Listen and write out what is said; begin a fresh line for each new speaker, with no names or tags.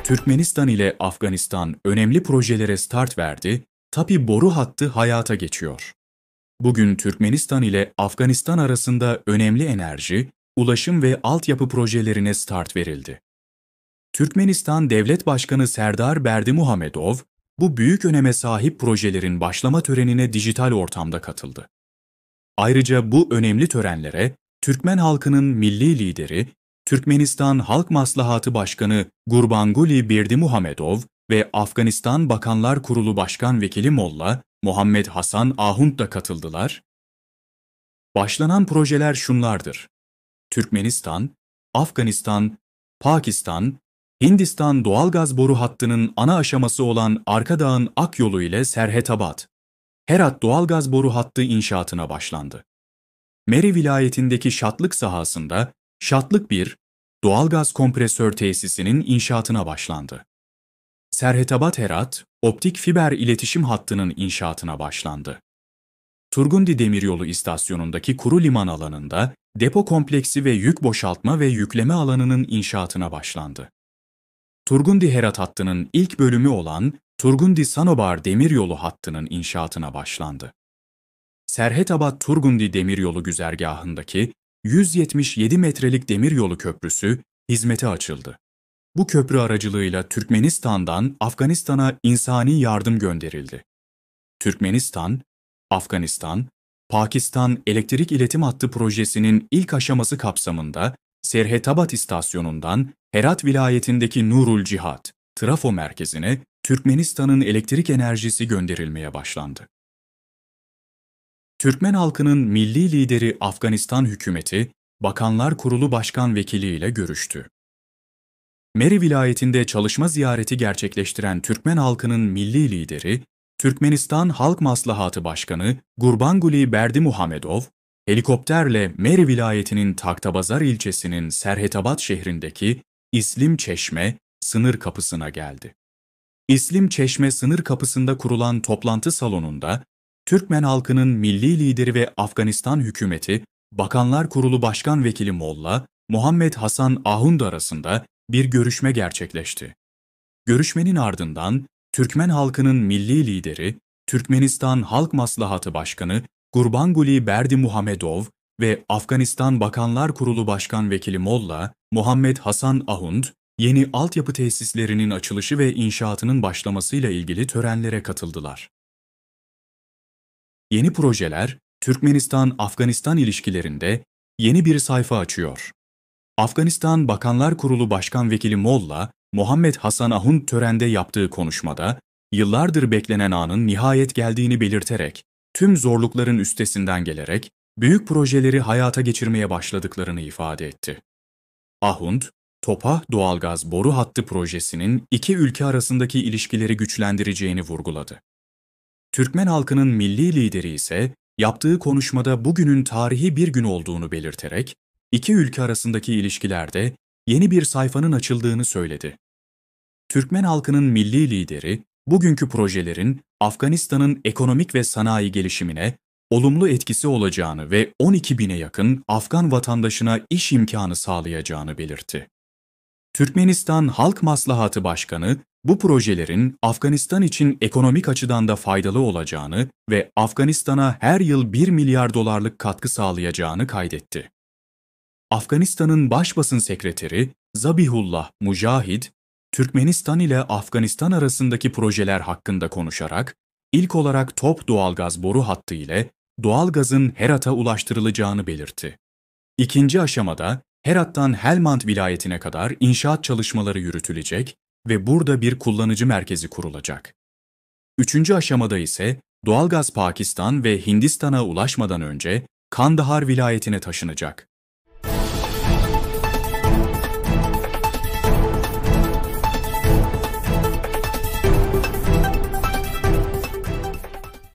Türkmenistan ile Afganistan önemli projelere start verdi, TAPİ boru hattı hayata geçiyor. Bugün Türkmenistan ile Afganistan arasında önemli enerji, ulaşım ve altyapı projelerine start verildi. Türkmenistan Devlet Başkanı Serdar Berdimuhamedov, bu büyük öneme sahip projelerin başlama törenine dijital ortamda katıldı. Ayrıca bu önemli törenlere Türkmen halkının milli lideri, Türkmenistan Halk Maslahatı Başkanı Gurbanguly Berdimuhamedov ve Afganistan Bakanlar Kurulu Başkan Vekili Molla Muhammed Hasan Ahund da katıldılar. Başlanan projeler şunlardır: Türkmenistan, Afganistan, Pakistan, Hindistan doğalgaz boru hattının ana aşaması olan Arkadağ'ın Akyolu ile Serhetabad, Herat doğalgaz boru hattı inşaatına başlandı. Meri vilayetindeki Şatlık sahasında Şatlık 1 doğalgaz kompresör tesisinin inşaatına başlandı. Serhetabad-Herat optik fiber iletişim hattının inşaatına başlandı. Turgundi Demiryolu istasyonundaki kuru liman alanında depo kompleksi ve yük boşaltma ve yükleme alanının inşaatına başlandı. Turgundi-Herat hattının ilk bölümü olan Turgundi-Sanobar demiryolu hattının inşaatına başlandı. Serhetabad-Turgundi demiryolu güzergahındaki 177 metrelik demiryolu köprüsü hizmete açıldı. Bu köprü aracılığıyla Türkmenistan'dan Afganistan'a insani yardım gönderildi. Türkmenistan, Afganistan, Pakistan elektrik iletim hattı projesinin ilk aşaması kapsamında Serhetabad istasyonundan Herat vilayetindeki Nurul Cihat, trafo merkezine Türkmenistan'ın elektrik enerjisi gönderilmeye başlandı. Türkmen halkının milli lideri Afganistan hükümeti, Bakanlar Kurulu Başkan Vekili ile görüştü. Meri vilayetinde çalışma ziyareti gerçekleştiren Türkmen halkının milli lideri, Türkmenistan Halk Maslahatı Başkanı Gurbanguly Berdimuhamedov, helikopterle Meri vilayetinin Taktabazar ilçesinin Serhetabad şehrindeki İslim Çeşme sınır kapısına geldi. İslim Çeşme sınır kapısında kurulan toplantı salonunda, Türkmen halkının milli lideri ve Afganistan hükümeti, Bakanlar Kurulu Başkan Vekili Molla Muhammed Hasan Ahund arasında bir görüşme gerçekleşti. Görüşmenin ardından Türkmen halkının milli lideri, Türkmenistan Halk Maslahatı Başkanı Gurbanguly Berdimuhamedov ve Afganistan Bakanlar Kurulu Başkan Vekili Molla Muhammed Hasan Ahund, yeni altyapı tesislerinin açılışı ve inşaatının başlamasıyla ilgili törenlere katıldılar. Yeni projeler, Türkmenistan-Afganistan ilişkilerinde yeni bir sayfa açıyor. Afganistan Bakanlar Kurulu Başkan Vekili Molla Muhammed Hasan Ahund törende yaptığı konuşmada, yıllardır beklenen anın nihayet geldiğini belirterek, tüm zorlukların üstesinden gelerek, büyük projeleri hayata geçirmeye başladıklarını ifade etti. Ahund, Topah doğalgaz boru hattı projesinin iki ülke arasındaki ilişkileri güçlendireceğini vurguladı. Türkmen halkının milli lideri ise, yaptığı konuşmada bugünün tarihi bir gün olduğunu belirterek, iki ülke arasındaki ilişkilerde yeni bir sayfanın açıldığını söyledi. Türkmen halkının milli lideri, bugünkü projelerin Afganistan'ın ekonomik ve sanayi gelişimine olumlu etkisi olacağını ve 12 bine yakın Afgan vatandaşına iş imkanı sağlayacağını belirtti. Türkmenistan Halk Maslahatı Başkanı, bu projelerin Afganistan için ekonomik açıdan da faydalı olacağını ve Afganistan'a her yıl 1 milyar dolarlık katkı sağlayacağını kaydetti. Afganistan'ın Başbasın Sekreteri Zabihullah Mujahid, Türkmenistan ile Afganistan arasındaki projeler hakkında konuşarak, ilk olarak Top doğalgaz boru hattı ile doğalgazın Herat'a ulaştırılacağını belirtti. İkinci aşamada Herat'tan Helmand vilayetine kadar inşaat çalışmaları yürütülecek ve burada bir kullanıcı merkezi kurulacak. Üçüncü aşamada ise doğalgaz Pakistan ve Hindistan'a ulaşmadan önce Kandahar vilayetine taşınacak.